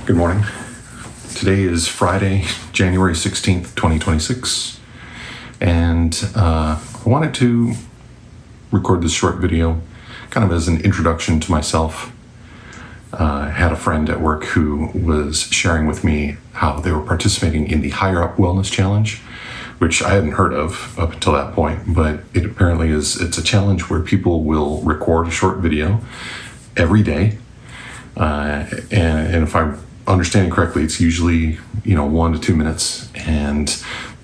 Good morning. Today is Friday, January 16th, 2026, and I wanted to record this short video kind of as an introduction to myself. I had a friend at work who was sharing with me how they were participating in the Higher Up Wellness Challenge, which I hadn't heard of up until that point, but it apparently it's a challenge where people will record a short video every day. And if I'm understanding correctly, it's usually 1 to 2 minutes, and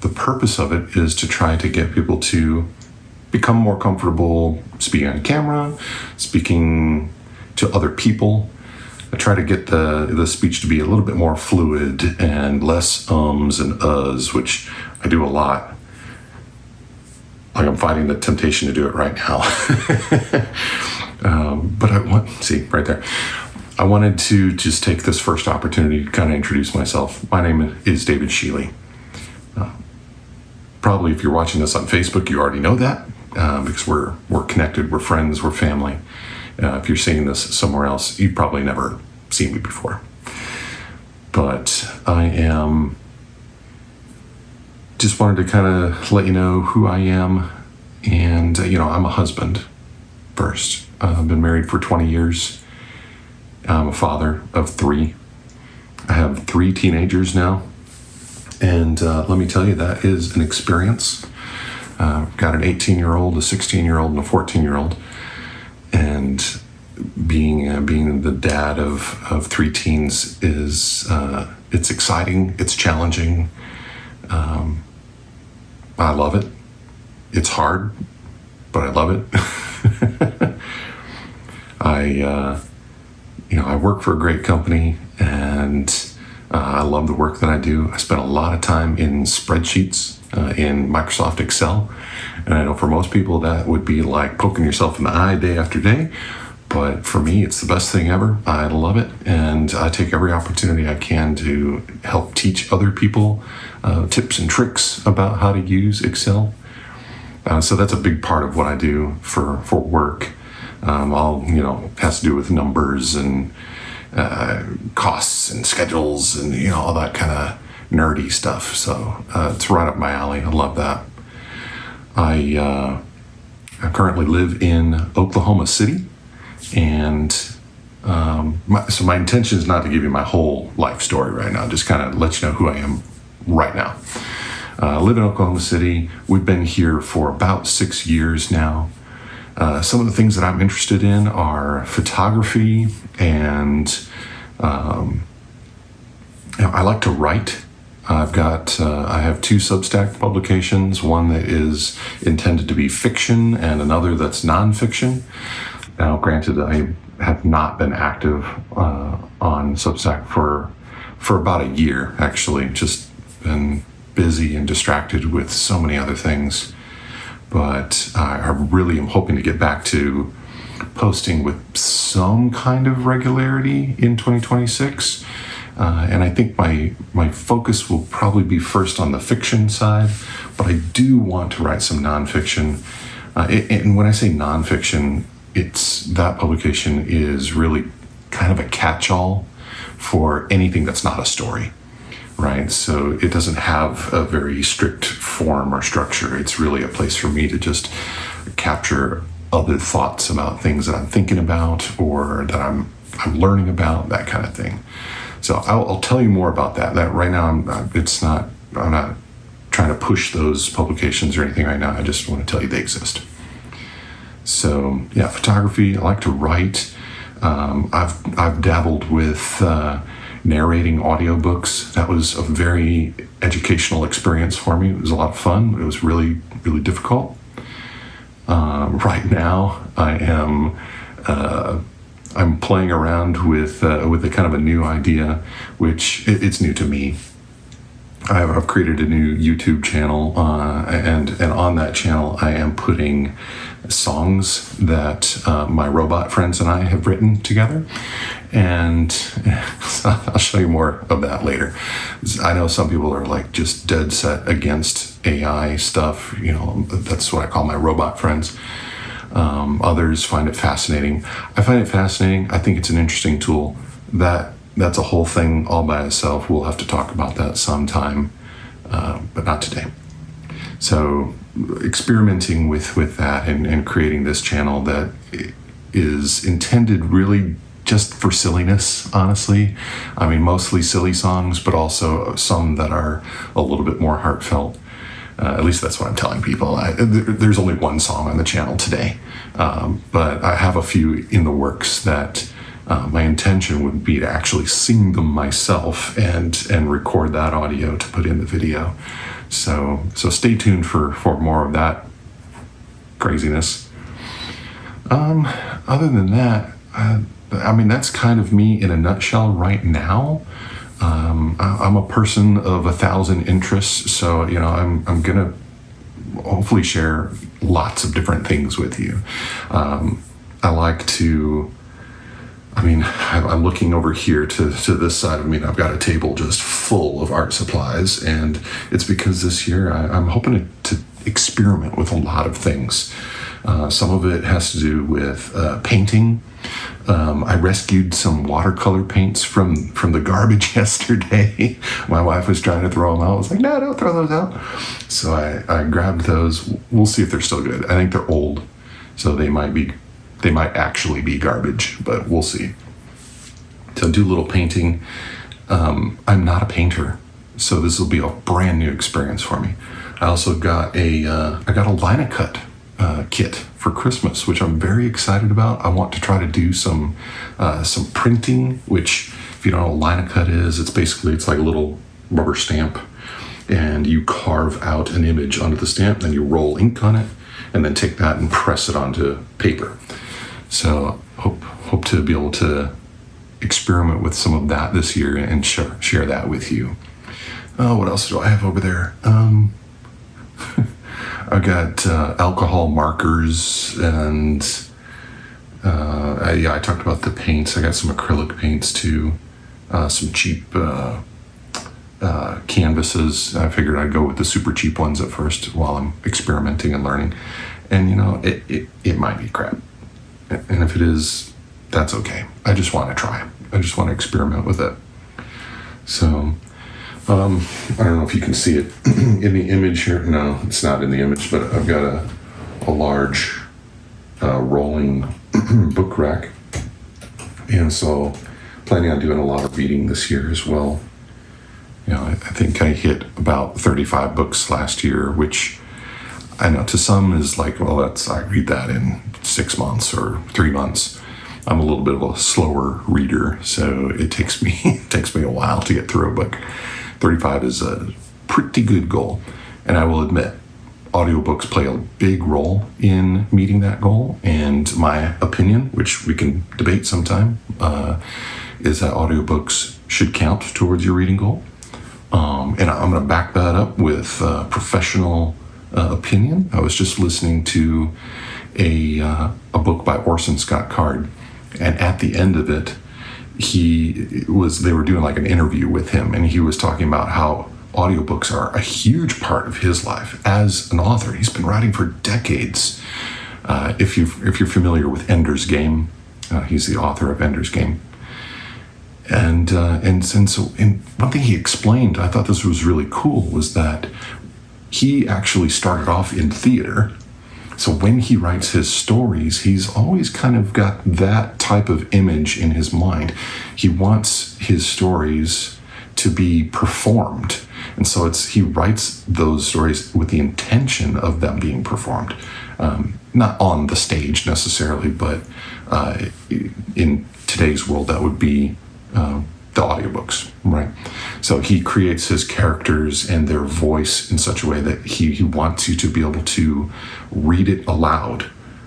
the purpose of it is to try to get people to become more comfortable speaking on camera, speaking to other people. I try to get the speech to be a little bit more fluid and less ums and uhs, which I do a lot. Like I'm fighting the temptation to do it right now. But right there. I wanted to just take this first opportunity to kind of introduce myself. My name is David Sheely. Probably if you're watching this on Facebook, you already know that because we're connected, we're friends, we're family. If you're seeing this somewhere else, you've probably never seen me before. But I am just wanted to kind of let you know who I am. And, I'm a husband first. I've been married for 20 years. I'm a father of 3. I have 3 teenagers now. And let me tell you, that is an experience. I've got an 18-year-old, a 16-year-old, and a 14-year-old. And being the dad of 3 teens is it's exciting, it's challenging. I love it. It's hard, but I love it. I work for a great company, and I love the work that I do. I spend a lot of time in spreadsheets in Microsoft Excel, and I know for most people that would be like poking yourself in the eye day after day, but for me it's the best thing ever. I love it, and I take every opportunity I can to help teach other people tips and tricks about how to use Excel. So that's a big part of what I do for work. Has to do with numbers and costs and schedules and, all that kind of nerdy stuff. So it's right up my alley. I love that. I currently live in Oklahoma City, and my intention is not to give you my whole life story right now, just kind of let you know who I am right now. I live in Oklahoma City. We've been here for about 6 years now. Some of the things that I'm interested in are photography, and I like to write. I have 2 Substack publications, one that is intended to be fiction and another that's nonfiction. Now, granted, I have not been active on Substack for about a year, actually. Just been busy and distracted with so many other things. But I really am hoping to get back to posting with some kind of regularity in 2026. And I think my focus will probably be first on the fiction side, but I do want to write some nonfiction. And when I say nonfiction, that publication is really kind of a catch-all for anything that's not a story. Right, so it doesn't have a very strict form or structure. It's really a place for me to just capture other thoughts about things that I'm thinking about or that I'm learning about, that kind of thing. So I'll tell you more about that. That right now, I'm not trying to push those publications or anything right now. I just want to tell you they exist. So yeah, photography. I like to write. I've dabbled with narrating audiobooks. That was a very educational experience for me. It was a lot of fun. It was really, really difficult. Right now, I'm playing around with a kind of a new idea, which it's new to me. I've created a new YouTube channel, and on that channel, I am putting songs that my robot friends and I have written together. And I'll show you more of that later. I know some people are like just dead set against AI stuff. That's what I call my robot friends. Others find it fascinating. I find it fascinating. I think it's an interesting tool. That that's a whole thing all by itself. We'll have to talk about that sometime, but not today. So experimenting with that and creating this channel that is intended really just for silliness, honestly. I mean, mostly silly songs, but also some that are a little bit more heartfelt. At least that's what I'm telling people. There's only one song on the channel today, but I have a few in the works that my intention would be to actually sing them myself and record that audio to put in the video. So stay tuned for more of that craziness. Other than that, I mean, that's kind of me in a nutshell right now. I'm a person of 1,000 interests, so I'm gonna hopefully share lots of different things with you. I like to. I mean, I'm looking over here to this side of me, and I've got a table just full of art supplies, and it's because this year I'm hoping to experiment with a lot of things. Some of it has to do with painting. I rescued some watercolor paints from the garbage yesterday. My wife was trying to throw them out. I was like, no, don't throw those out. So I grabbed those. We'll see if they're still good. I think they're old, so they might actually be garbage, but we'll see. So do a little painting. I'm not a painter, so this will be a brand new experience for me. I also got a Linocut kit for Christmas, which I'm very excited about. I want to try to do some printing, which, if you don't know what Linocut is, it's like a little rubber stamp, and you carve out an image onto the stamp, then you roll ink on it, and then take that and press it onto paper. So hope to be able to experiment with some of that this year and share that with you. What else do I have over there? I got alcohol markers, and I talked about the paints. I got some acrylic paints too, some cheap canvases. I figured I'd go with the super cheap ones at first while I'm experimenting and learning. And it might be crap. And if it is, that's okay. I just want to try. I just want to experiment with it. So, I don't know if you can see it in the image here. No, it's not in the image, but I've got a large rolling book rack. And so planning on doing a lot of reading this year as well. I think I hit about 35 books last year, which I know to some is like, well, I read that in 6 months or 3 months. I'm a little bit of a slower reader, so it takes me a while to get through a book. 35 is a pretty good goal, and I will admit, audiobooks play a big role in meeting that goal. And my opinion, which we can debate sometime, is that audiobooks should count towards your reading goal. And I'm going to back that up with professional opinion. I was just listening to a book by Orson Scott Card, and at the end of it, they were doing like an interview with him, and he was talking about how audiobooks are a huge part of his life as an author. He's been writing for decades. If you're familiar with Ender's Game, he's the author of Ender's Game. And one thing he explained, I thought this was really cool, was that he actually started off in theater. So when he writes his stories, he's always kind of got that type of image in his mind. He wants his stories to be performed. And so he writes those stories with the intention of them being performed. Not on the stage necessarily, but in today's world, that would be the audiobooks, right? So he creates his characters and their voice in such a way that he wants you to be able to read it aloud,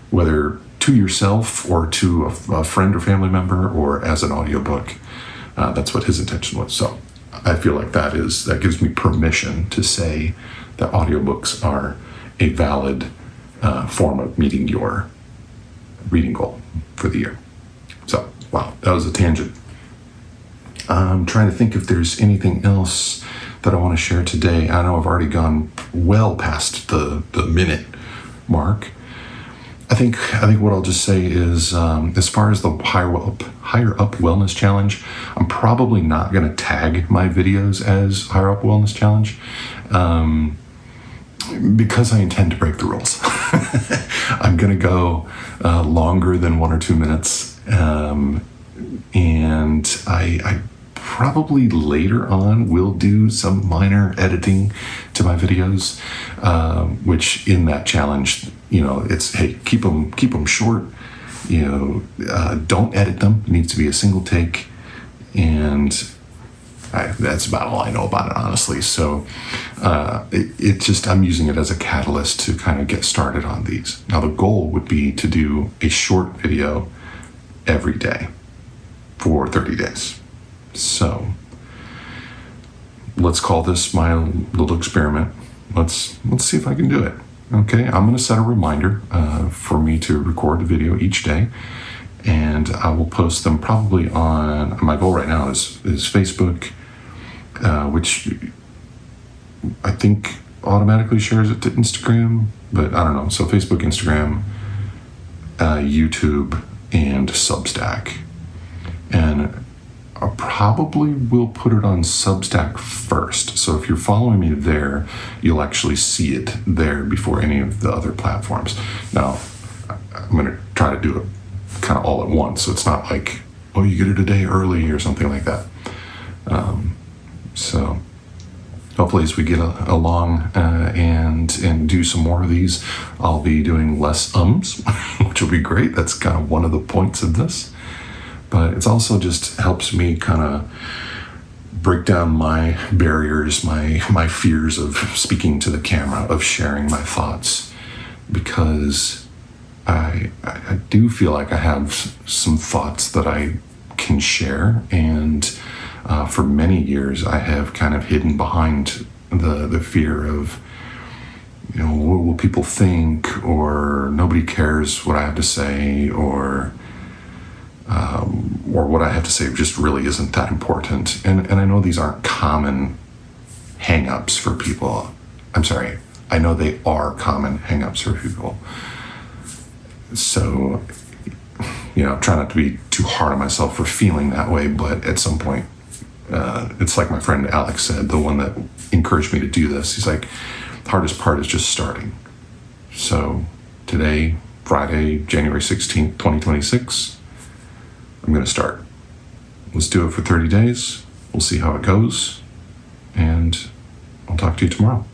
whether to yourself or to a friend or family member or as an audiobook. That's what his intention was. So I feel like that gives me permission to say that audiobooks are a valid form of meeting your reading goal for the year. So, wow, that was a tangent. I'm trying to think if there's anything else that I want to share today. I know I've already gone well past the minute mark. I think what I'll just say is, as far as the higher up wellness challenge, I'm probably not going to tag my videos as higher up wellness challenge, because I intend to break the rules. I'm going to go longer than 1 or 2 minutes, and I probably later on will do some minor editing to my videos, which in that challenge, it's, hey, keep them short, don't edit them. It needs to be a single take, and that's about all I know about it, honestly. So it just, I'm using it as a catalyst to kind of get started on these. Now the goal would be to do a short video every day for 30 days. So let's call this my little experiment. Let's see if I can do it. Okay, I'm going to set a reminder for me to record the video each day, and I will post them probably on, my goal right now is Facebook, which I think automatically shares it to Instagram, but I don't know. So Facebook, Instagram, YouTube, and Substack. And I probably will put it on Substack first. So if you're following me there, you'll actually see it there before any of the other platforms. Now, I'm going to try to do it kind of all at once. So it's not like, oh, you get it a day early or something like that. So hopefully as we get along and do some more of these, I'll be doing less ums, which will be great. That's kind of one of the points of this. But it's also just helps me kind of break down my barriers, my fears of speaking to the camera, of sharing my thoughts, because I do feel like I have some thoughts that I can share, and for many years I have kind of hidden behind the fear of, what will people think, or nobody cares what I have to say, or what I have to say just really isn't that important. And I know these aren't common hang-ups for people. I'm sorry, I know they are common hang-ups for people. So, try not to be too hard on myself for feeling that way, but at some point, it's like my friend Alex said, the one that encouraged me to do this. He's like, the hardest part is just starting. So today, Friday, January 16th, 2026, I'm going to start. Let's do it for 30 days. We'll see how it goes. And I'll talk to you tomorrow.